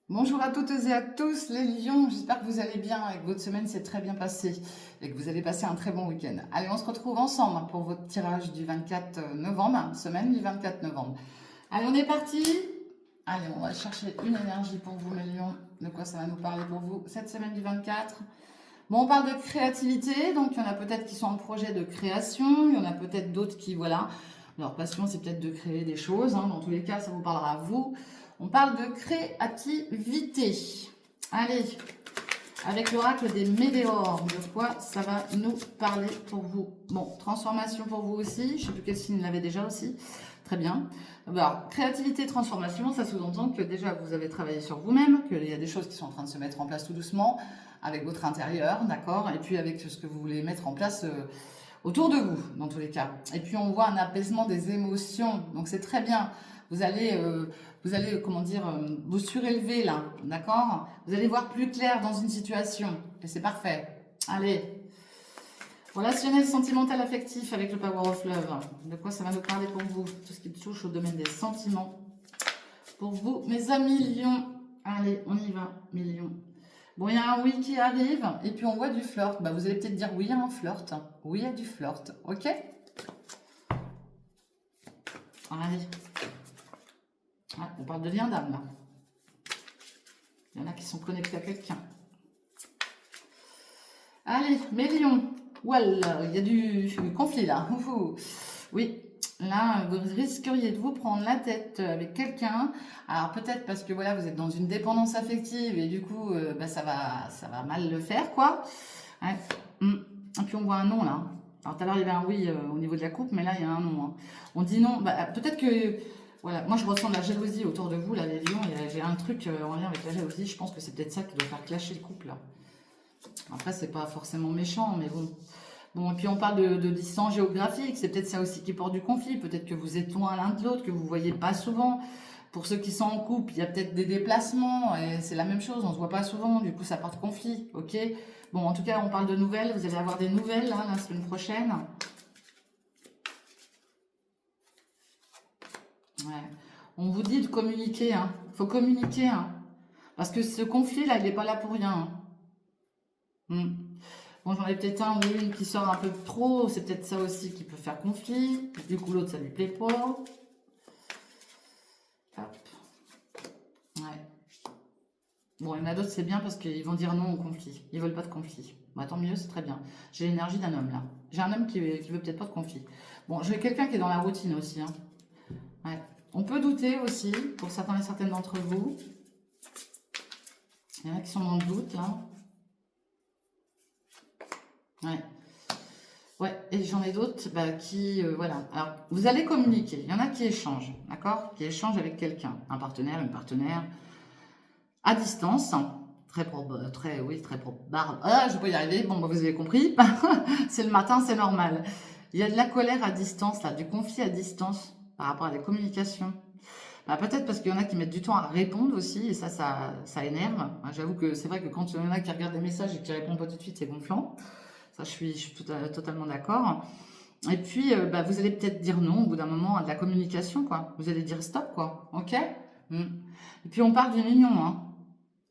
Bonjour à toutes et à tous les lions, j'espère que vous allez bien et que votre semaine s'est très bien passée et que vous allez passer un très bon week-end. Allez, on se retrouve ensemble pour votre tirage du 24 novembre, semaine du 24 novembre. Allez, on est parti. Allez, on va chercher une énergie pour vous les lions, de quoi ça va nous parler pour vous cette semaine du 24. Bon, on parle de créativité, donc il y en a peut-être qui sont en projet de création, il y en a peut-être d'autres qui, voilà, leur passion c'est peut-être de créer des choses, hein. Dans tous les cas ça vous parlera à vous. On parle de créativité. Allez, avec l'oracle des météores, de quoi ça va nous parler pour vous? Bon, transformation pour vous aussi, je ne sais plus quel signe l'avait déjà aussi, très bien. Alors, créativité, transformation, ça sous-entend que déjà vous avez travaillé sur vous-même, qu'il y a des choses qui sont en train de se mettre en place tout doucement, avec votre intérieur, d'accord, et puis avec ce que vous voulez mettre en place autour de vous, dans tous les cas. Et puis on voit un apaisement des émotions, donc c'est très bien. Vous allez, comment dire, vous surélever là, d'accord? Vous allez voir plus clair dans une situation, et c'est parfait. Allez, relationnel, sentimental, affectif avec le Power of Love. De quoi ça va nous parler pour vous? Tout ce qui touche au domaine des sentiments. Pour vous, mes amis lions. Allez, on y va, mes lions. Bon, il y a un oui qui arrive, et puis on voit du flirt. Bah, vous allez peut-être dire oui, il y a un flirt. Oui, il y a du flirt, ok? Allez. Ah, on parle de lien d'âme, là. Il y en a qui sont connectés à quelqu'un. Allez, mes lions. Voilà, il y a du conflit, là. Oui, là, vous risqueriez de vous prendre la tête avec quelqu'un. Alors, peut-être parce que, voilà, vous êtes dans une dépendance affective, et du coup, bah, ça va mal le faire, quoi. Ouais. Et puis on voit un non là. Alors tout à l'heure il y avait un oui au niveau de la coupe, mais là il y a un non, hein. On dit non. Bah, peut-être que voilà, moi je ressens de la jalousie autour de vous là, les lions. J'ai un truc en lien avec la jalousie. Je pense que c'est peut-être ça qui doit faire clasher le couple là. Après c'est pas forcément méchant, mais bon. Bon, et puis on parle de distance géographique. C'est peut-être ça aussi qui porte du conflit. Peut-être que vous êtes loin l'un de l'autre, que vous voyez pas souvent. Pour ceux qui sont en couple, il y a peut-être des déplacements, et c'est la même chose, on ne se voit pas souvent, du coup ça porte conflit, ok? Bon, en tout cas, on parle de nouvelles, vous allez avoir des nouvelles là, la semaine prochaine. Ouais. On vous dit de communiquer, hein. Il faut communiquer, hein. Parce que ce conflit-là, il n'est pas là pour rien, hein. Bon, j'en ai peut-être un ou une qui sort un peu trop, c'est peut-être ça aussi qui peut faire conflit. Du coup, l'autre, ça lui plaît pas. Hop. Ouais. Bon, il y en a d'autres, c'est bien parce qu'ils vont dire non au conflit. Ils veulent pas de conflit. Bah, tant mieux, c'est très bien. J'ai l'énergie d'un homme là. J'ai un homme qui veut peut-être pas de conflit. Bon, j'ai quelqu'un qui est dans la routine aussi, hein. Ouais. On peut douter aussi, pour certains et certaines d'entre vous. Il y en a qui sont dans le doute là. Ouais. Ouais, et j'en ai d'autres bah, qui, voilà. Alors, vous allez communiquer. Il y en a qui échangent, d'accord? Qui échangent avec quelqu'un, un partenaire, une partenaire, à distance. Oui, très probable. Ah, je vais pas y arriver. Bon, bah, vous avez compris. C'est le matin, c'est normal. Il y a de la colère à distance, là, du conflit à distance par rapport à la communication. Bah, peut-être parce qu'il y en a qui mettent du temps à répondre aussi, et ça énerve. Moi, j'avoue que c'est vrai que quand il y en a qui regardent les messages et qui répondent pas tout de suite, c'est gonflant. Ça, je suis totalement d'accord. Et puis, bah, vous allez peut-être dire non au bout d'un moment à de la communication, quoi. Vous allez dire stop, quoi. Ok? Et puis, on parle d'une union, hein.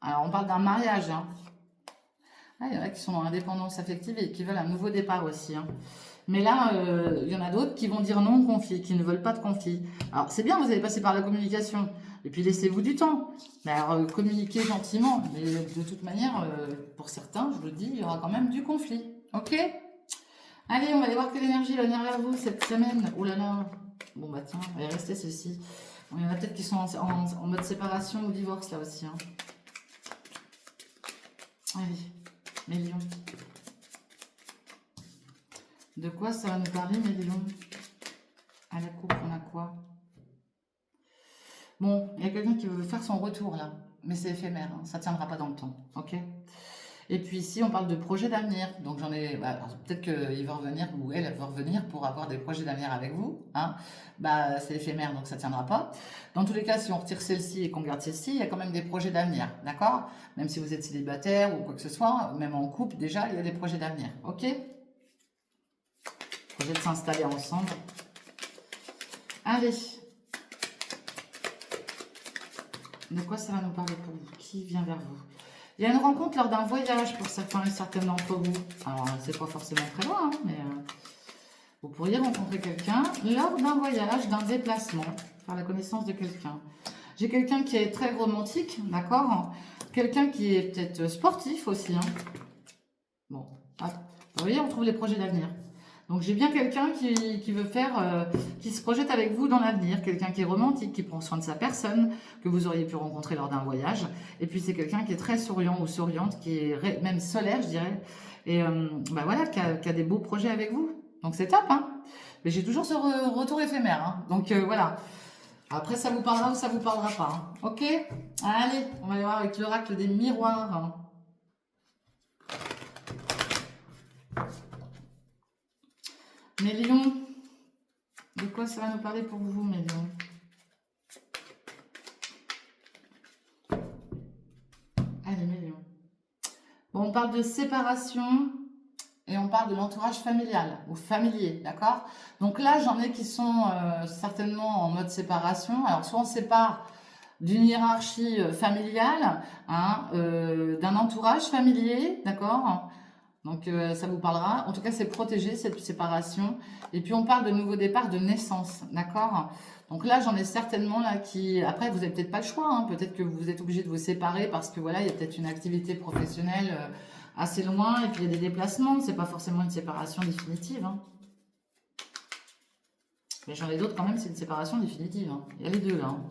Alors, on parle d'un mariage, hein. Ah, il y en a qui sont dans l'indépendance affective et qui veulent un nouveau départ aussi, hein. Mais là, il y en a d'autres qui vont dire non au conflit, qui ne veulent pas de conflit. Alors, c'est bien, vous allez passer par la communication. Et puis, laissez-vous du temps. Mais alors, communiquez gentiment. Mais de toute manière, pour certains, je vous le dis, il y aura quand même du conflit. Ok? Allez, on va aller voir quelle énergie va venir vers vous cette semaine. Oh là là. Bon, bah tiens, on va y rester ceci. Bon, il y en a peut-être qui sont en mode séparation ou divorce là aussi, hein. Allez, mes lions. De quoi ça va nous parler, mes lions? À la coupe, on a quoi? Bon, il y a quelqu'un qui veut faire son retour là, mais c'est éphémère, hein, ça ne tiendra pas dans le temps, ok? Et puis ici, on parle de projets d'avenir, donc j'en ai, bah, peut-être qu'il va revenir, ou elle va revenir pour avoir des projets d'avenir avec vous, hein? Bah, c'est éphémère, donc ça ne tiendra pas. Dans tous les cas, si on retire celle-ci et qu'on garde celle-ci, il y a quand même des projets d'avenir, d'accord? Même si vous êtes célibataire ou quoi que ce soit, même en couple, déjà, il y a des projets d'avenir, ok? Projet de s'installer ensemble. Allez, De quoi ça va nous parler pour vous? Qui vient vers vous? Il y a une rencontre lors d'un voyage pour certains et certaines d'entre vous. Alors, c'est pas forcément très loin, hein, mais vous pourriez rencontrer quelqu'un lors d'un voyage, d'un déplacement, faire la connaissance de quelqu'un. J'ai quelqu'un qui est très romantique, d'accord? Quelqu'un qui est peut-être sportif aussi. Hein. Bon, hop. Vous voyez, on trouve les projets d'avenir. Donc j'ai bien quelqu'un qui veut faire, qui se projette avec vous dans l'avenir, quelqu'un qui est romantique, qui prend soin de sa personne, que vous auriez pu rencontrer lors d'un voyage. Et puis c'est quelqu'un qui est très souriant ou souriante, qui est même solaire, je dirais, et bah voilà, qui a des beaux projets avec vous. Donc c'est top, hein. Mais j'ai toujours ce retour éphémère, hein. Donc voilà. Après ça vous parlera ou ça vous parlera pas, hein. Ok? Allez, on va aller voir avec l'oracle des miroirs. Hein. Mes lions, de quoi ça va nous parler pour vous, mes lions? Allez, mes lions. Bon, on parle de séparation et on parle de l'entourage familial ou familier, d'accord? Donc là, j'en ai qui sont certainement en mode séparation. Alors, soit on sépare d'une hiérarchie familiale, hein, d'un entourage familier, d'accord? Donc ça vous parlera. En tout cas, c'est protégé cette séparation. Et puis on parle de nouveau départ, de naissance, d'accord? Donc là, j'en ai certainement là qui. Après, vous n'avez peut-être pas le choix. Hein. Peut-être que vous êtes obligé de vous séparer parce que voilà, il y a peut-être une activité professionnelle assez loin et puis il y a des déplacements. C'est pas forcément une séparation définitive. Hein. Mais j'en ai d'autres quand même, c'est une séparation définitive. Hein. Il y a les deux là. Hein.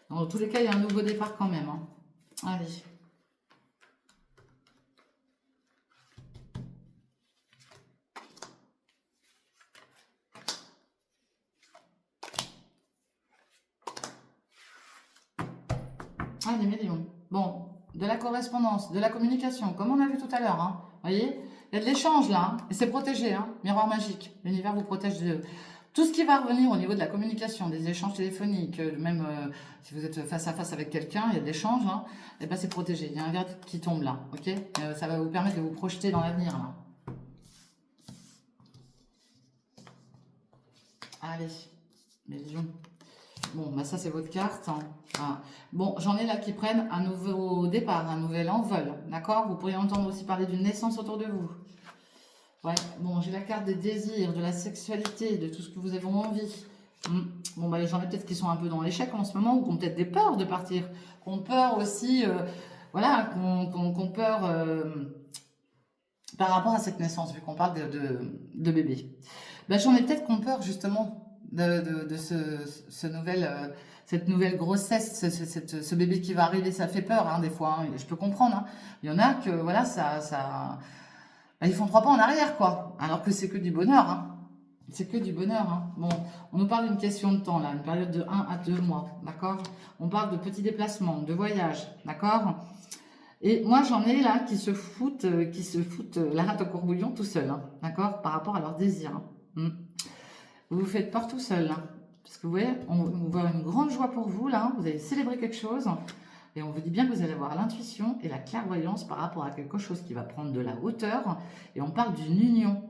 Dans tous les cas, il y a un nouveau départ quand même. Hein. Allez. Allez, mes lions. Bon, de la correspondance, de la communication, comme on a vu tout à l'heure. Hein. Vous voyez, il y a de l'échange là. Hein, et c'est protégé. Hein, miroir magique. L'univers vous protège de tout ce qui va revenir au niveau de la communication, des échanges téléphoniques, même si vous êtes face à face avec quelqu'un, il y a de l'échange. Hein, et bien c'est protégé. Il y a un verre qui tombe là. Ok, ça va vous permettre de vous projeter dans l'avenir là. Allez, mes lions. Bon, bah ça c'est votre carte. Hein. Ah. Bon, j'en ai là qui prennent un nouveau départ, un nouvel envol, d'accord? Vous pourriez entendre aussi parler d'une naissance autour de vous. Ouais, bon, j'ai la carte des désirs, de la sexualité, de tout ce que vous avez envie. Bon, bah j'en ai peut-être qui sont un peu dans l'échec en ce moment, ou qui ont peut-être des peurs de partir, qui ont peur aussi, voilà, qui ont peur par rapport à cette naissance, vu qu'on parle de bébé. Ben, j'en ai peut-être qui ont peur justement de cette nouvelle grossesse, ce bébé qui va arriver, ça fait peur hein, des fois, hein, je peux comprendre. Hein. Il y en a que voilà, ben, ils font 3 pas en arrière quoi, alors que c'est que du bonheur. Hein. C'est que du bonheur. Hein. Bon, on nous parle d'une question de temps là, une période de 1 à 2 mois, d'accord? On parle de petits déplacements, de voyages, d'accord? Et moi, j'en ai là qui se foutent la rate au courbouillon tout seul, hein, d'accord? Par rapport à leurs désirs. Hein. Vous vous faites peur tout seul, hein, parce que vous voyez, on voit une grande joie pour vous, là, vous allez célébrer quelque chose, et on vous dit bien que vous allez avoir l'intuition et la clairvoyance par rapport à quelque chose qui va prendre de la hauteur, et on parle d'une union.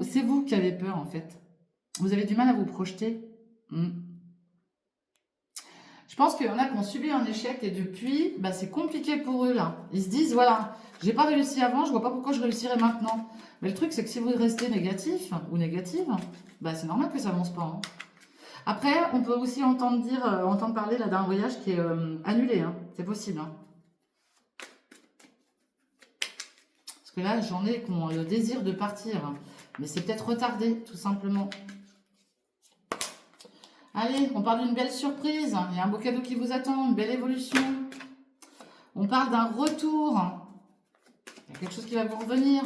C'est vous qui avez peur, en fait. Vous avez du mal à vous projeter. Je pense qu'il y en a qui ont subi un échec et depuis, bah, c'est compliqué pour eux là. Ils se disent, voilà, j'ai pas réussi avant, je vois pas pourquoi je réussirai maintenant. Mais le truc, c'est que si vous restez négatif ou négative, bah, c'est normal que ça avance pas. Hein. Après, on peut aussi entendre parler là d'un voyage qui est annulé. Hein. C'est possible. Hein. Parce que là, j'en ai qui ont le désir de partir. Hein. Mais c'est peut-être retardé, tout simplement. Allez, on parle d'une belle surprise. Il y a un beau cadeau qui vous attend, une belle évolution. On parle d'un retour. Il y a quelque chose qui va vous revenir.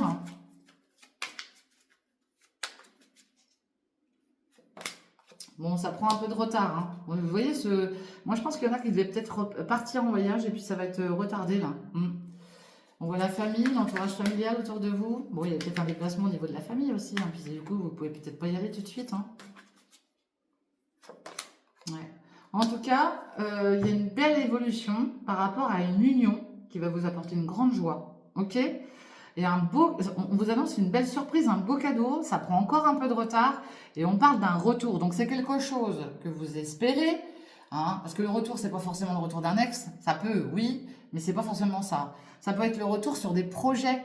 Bon, ça prend un peu de retard. Hein. Vous voyez, moi je pense qu'il y en a qui devaient peut-être partir en voyage et puis ça va être retardé là. On voit la famille, l'entourage familial autour de vous. Bon, il y a peut-être un déplacement au niveau de la famille aussi. Hein. Puis du coup, vous pouvez peut-être pas y aller tout de suite. Hein. Ouais. En tout cas, il y a une belle évolution par rapport à une union qui va vous apporter une grande joie. Ok? Et on vous annonce une belle surprise, un beau cadeau. Ça prend encore un peu de retard et on parle d'un retour. Donc c'est quelque chose que vous espérez Hein, parce que le retour, c'est pas forcément le retour d'un ex. Ça peut, oui, mais c'est pas forcément ça. Ça peut être le retour sur des projets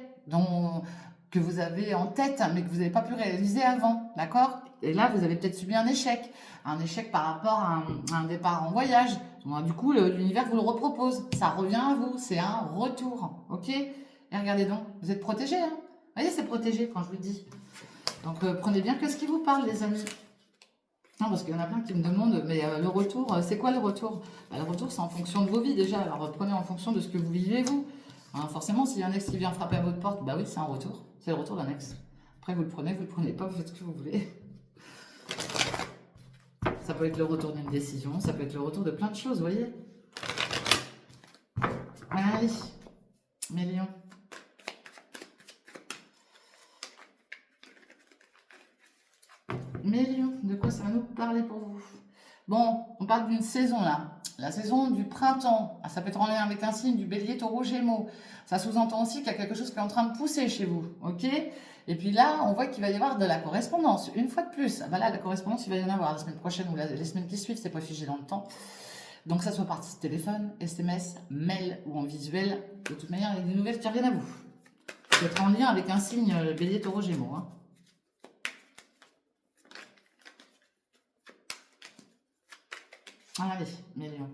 que vous avez en tête, mais que vous n'avez pas pu réaliser avant. D'accord? Et là, vous avez peut-être subi un échec. Un échec par rapport à un départ en voyage. Bon, du coup, l'univers vous le repropose. Ça revient à vous. C'est un retour. Ok? Et regardez donc, vous êtes protégé. Hein? Vous voyez, c'est protégé quand je vous le dis. Donc, prenez bien que ce qui vous parle, les amis. Non, parce qu'il y en a plein qui me demandent, mais le retour, c'est quoi le retour? Bah, le retour, c'est en fonction de vos vies déjà. Alors prenez en fonction de ce que vous vivez vous. Hein, forcément, s'il y a un ex qui vient frapper à votre porte, bah oui, c'est un retour. C'est le retour d'un ex. Après, vous le prenez pas, vous faites ce que vous voulez. Ça peut être le retour d'une décision, ça peut être le retour de plein de choses, vous voyez? Allez, mes lions. Mes lions, de quoi ça va nous parler pour vous? Bon, on parle d'une saison là. La saison du printemps. Ah, ça peut être en lien avec un signe du bélier, taureau, gémeaux. Ça sous-entend aussi qu'il y a quelque chose qui est en train de pousser chez vous. Ok? Et puis là, on voit qu'il va y avoir de la correspondance. Une fois de plus. Ah, bah là, la correspondance, il va y en avoir la semaine prochaine ou les semaines qui suivent. C'est pas figé dans le temps. Donc, que ça soit par téléphone, SMS, mail ou en visuel. De toute manière, il y a des nouvelles qui reviennent à vous. Ça peut être en lien avec un signe bélier, taureau, gémeaux. Hein. Allez, mes lions.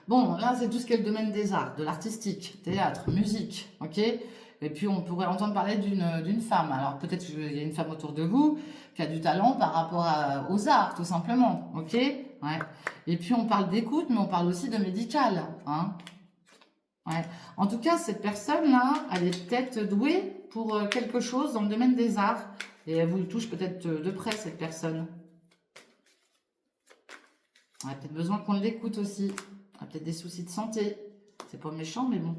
Bon, là, c'est tout ce qui est le domaine des arts, de l'artistique, théâtre, musique, ok? Et puis, on pourrait entendre parler d'une femme. Alors, peut-être qu'il y a une femme autour de vous qui a du talent par rapport aux arts, tout simplement, ok? Ouais. Et puis, on parle d'écoute, mais on parle aussi de médical, hein? Ouais. En tout cas, cette personne-là, elle est peut-être douée pour quelque chose dans le domaine des arts. Et elle vous touche peut-être de près, cette personne. On a peut-être besoin qu'on l'écoute aussi. On a peut-être des soucis de santé. C'est pas méchant, mais bon.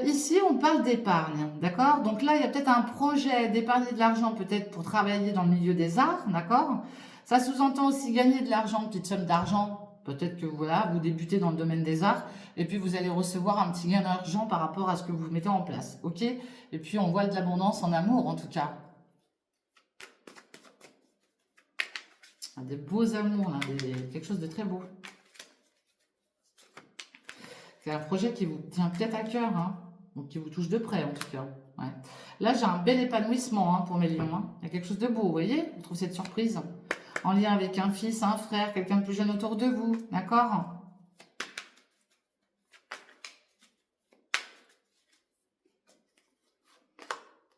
Ici, on parle d'épargne, d'accord? Donc là, il y a peut-être un projet d'épargner de l'argent, peut-être pour travailler dans le milieu des arts, d'accord? Ça sous-entend aussi gagner de l'argent, une petite somme d'argent. Peut-être que voilà, vous débutez dans le domaine des arts, et puis vous allez recevoir un petit gain d'argent par rapport à ce que vous mettez en place, ok? Et puis on voit de l'abondance en amour, en tout cas. Des beaux amours, là, quelque chose de très beau. C'est un projet qui vous tient peut-être à cœur, hein, donc qui vous touche de près en tout cas. Ouais. Là, j'ai un bel épanouissement hein, pour mes lions. Hein. Il y a quelque chose de beau, vous voyez? On trouve cette surprise en lien avec un fils, un frère, quelqu'un de plus jeune autour de vous, d'accord?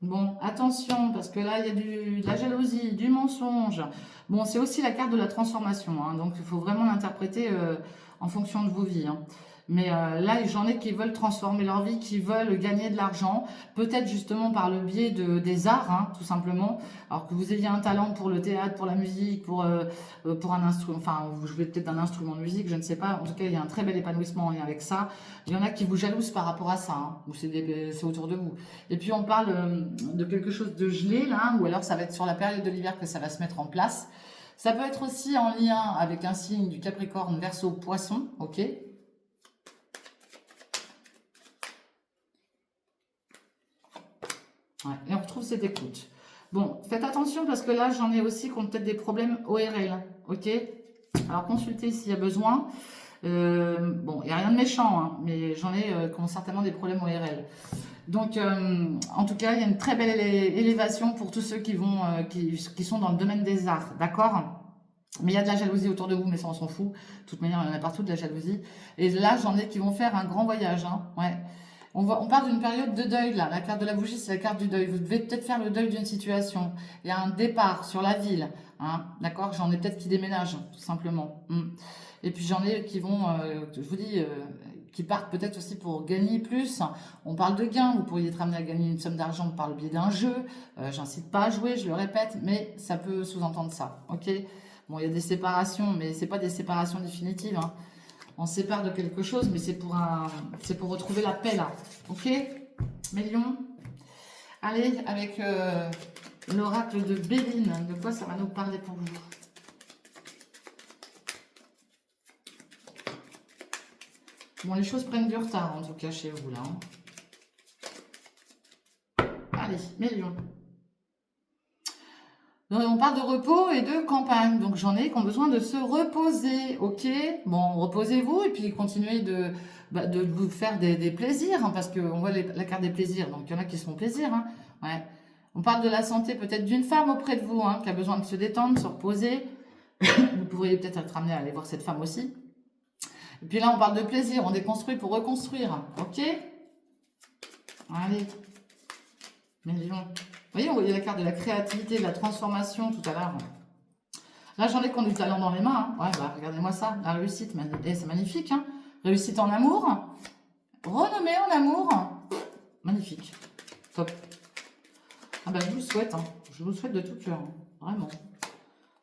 Bon, attention, parce que là, il y a de la jalousie, du mensonge. Bon, c'est aussi la carte de la transformation, hein, donc il faut vraiment l'interpréter en fonction de vos vies. Hein. Mais là, j'en ai qui veulent transformer leur vie, qui veulent gagner de l'argent, peut-être justement par le biais des arts, hein, tout simplement. Alors que vous ayez un talent pour le théâtre, pour la musique, pour un instrument, enfin, vous jouez peut-être d'un instrument de musique, je ne sais pas. En tout cas, il y a un très bel épanouissement en lien avec ça. Il y en a qui vous jalousent par rapport à ça, hein, ou c'est autour de vous. Et puis, on parle de quelque chose de gelé, là, ou alors ça va être sur la période de l'hiver que ça va se mettre en place. Ça peut être aussi en lien avec un signe du Capricorne, Verseau, Poisson, ok? Ouais, et on retrouve cette écoute. Bon, faites attention parce que là, j'en ai aussi qui ont peut-être des problèmes ORL. Ok? Alors, consultez s'il y a besoin. Bon, il n'y a rien de méchant, hein, mais j'en ai qui ont certainement des problèmes ORL. Donc, en tout cas, il y a une très belle élévation pour tous ceux qui sont dans le domaine des arts. D'accord? Mais il y a de la jalousie autour de vous, mais ça, on s'en fout. De toute manière, il y en a partout de la jalousie. Et là, j'en ai qui vont faire un grand voyage. Hein, ouais. On parle d'une période de deuil, là. La carte de la bougie, c'est la carte du deuil. Vous devez peut-être faire le deuil d'une situation. Il y a un départ sur la ville. Hein, d'accord? J'en ai peut-être qui déménagent, tout simplement. Et puis j'en ai qui vont, je vous dis, qui partent peut-être aussi pour gagner plus. On parle de gains. Vous pourriez être amené à gagner une somme d'argent par le biais d'un jeu. J'incite pas à jouer, je le répète, mais ça peut sous-entendre ça. Ok? Bon, il y a des séparations, mais c'est pas des séparations définitives. Hein. On se sépare de quelque chose, mais c'est pour retrouver la paix là. Ok, mes lions. Allez, avec l'oracle de Béline, de quoi ça va nous parler pour vous? Bon, les choses prennent du retard en tout cas chez vous là. Hein. Allez, mes lions. Donc, on parle de repos et de campagne. Donc, j'en ai qui ont besoin de se reposer. Ok? Bon, reposez-vous et puis continuez de vous faire des plaisirs, hein, parce qu'on voit la carte des plaisirs. Donc, il y en a qui se font plaisir. Hein. Ouais. On parle de la santé peut-être d'une femme auprès de vous, hein, qui a besoin de se détendre, de se reposer. Vous pourriez peut-être être amené à aller voir cette femme aussi. Et puis là, on parle de plaisir. On déconstruit pour reconstruire. Ok? Allez. Million. Vous voyez, on voyait la carte de la créativité, de la transformation tout à l'heure. Là, j'en ai qui ont du talent dans les mains. Hein. Ouais, bah, regardez-moi ça. La réussite, c'est magnifique. Hein. Réussite en amour. Renommée en amour. Magnifique. Top. Ah bah, je vous le souhaite. Hein. Je vous le souhaite de tout cœur. Hein. Vraiment.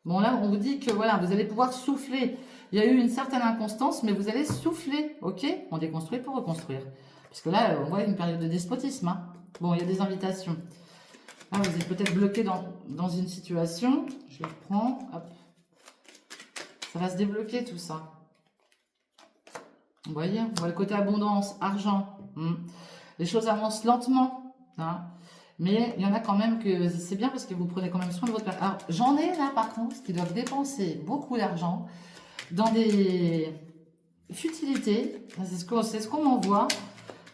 Bon, là, on vous dit que voilà, vous allez pouvoir souffler. Il y a eu une certaine inconstance, mais vous allez souffler. Ok? On déconstruit pour reconstruire. Parce que là, on voit une période de despotisme. Hein. Bon, il y a des invitations. Là, vous êtes peut-être bloqué dans une situation. Je le reprends. Hop. Ça va se débloquer tout ça. Vous voyez, on voit le côté abondance, argent. Les choses avancent lentement. Hein. Mais il y en a quand même que c'est bien parce que vous prenez quand même soin de votre personne. Alors, j'en ai là par contre qui doivent dépenser beaucoup d'argent dans des futilités. C'est ce qu'on m'envoie.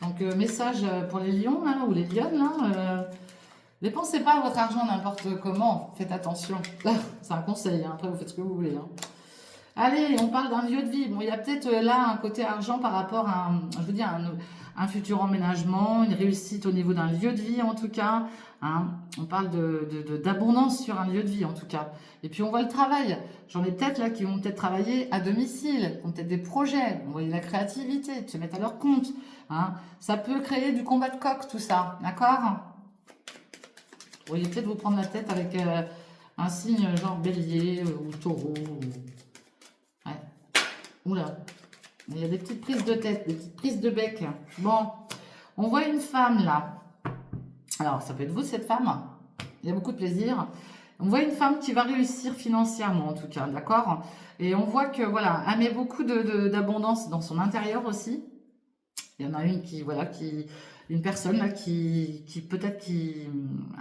Donc, message pour les lions là, ou les lionnes là. Dépensez pas votre argent n'importe comment. Faites attention. C'est un conseil. Hein. Après, vous faites ce que vous voulez. Hein. Allez, on parle d'un lieu de vie. Bon, il y a peut-être là un côté argent par rapport à, je vous dis, un futur emménagement, une réussite au niveau d'un lieu de vie en tout cas. Hein. On parle d'abondance sur un lieu de vie en tout cas. Et puis on voit le travail. J'en ai peut-être là qui vont peut-être travailler à domicile, qui ont peut-être des projets. Vous voyez la créativité, de se mettre à leur compte. Hein. Ça peut créer du combat de coq tout ça, d'accord? Vous voyez peut-être vous prendre la tête avec un signe genre bélier ou taureau. Ouais. Oula. Il y a des petites prises de tête, des petites prises de bec. Bon, on voit une femme là. Alors, ça peut être vous cette femme. Il y a beaucoup de plaisir. On voit une femme qui va réussir financièrement en tout cas, d'accord? Et on voit que voilà, elle met beaucoup d'abondance dans son intérieur aussi. Il y en a une qui, voilà, une personne là qui peut-être qui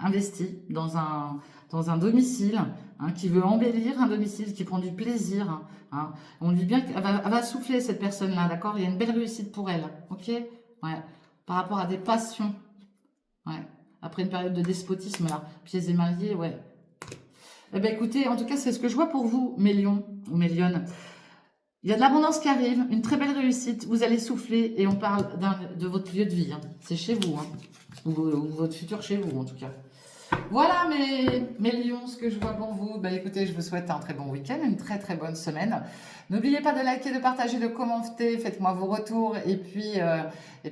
investit dans un domicile, hein, qui veut embellir un domicile, qui prend du plaisir. Hein. On dit bien qu'elle va souffler cette personne-là, d'accord? Il y a une belle réussite pour elle, ok? Ouais. Par rapport à des passions. Ouais. Après une période de despotisme là, pieds émaillés, ouais. Eh bien écoutez, en tout cas, c'est ce que je vois pour vous, mes lions ou mes lionnes. Il y a de l'abondance qui arrive, une très belle réussite. Vous allez souffler et on parle de votre lieu de vie. Hein. C'est chez vous, hein. ou votre futur chez vous en tout cas. Voilà mes lions, ce que je vois pour vous. Bah, écoutez, je vous souhaite un très bon week-end, une très très bonne semaine. N'oubliez pas de liker, de partager, de commenter. Faites-moi vos retours. Et puis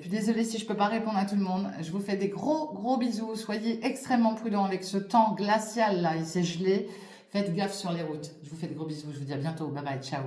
désolé si je ne peux pas répondre à tout le monde. Je vous fais des gros bisous. Soyez extrêmement prudents avec ce temps glacial là. Il s'est gelé. Faites gaffe sur les routes. Je vous fais de gros bisous. Je vous dis à bientôt. Bye bye. Ciao.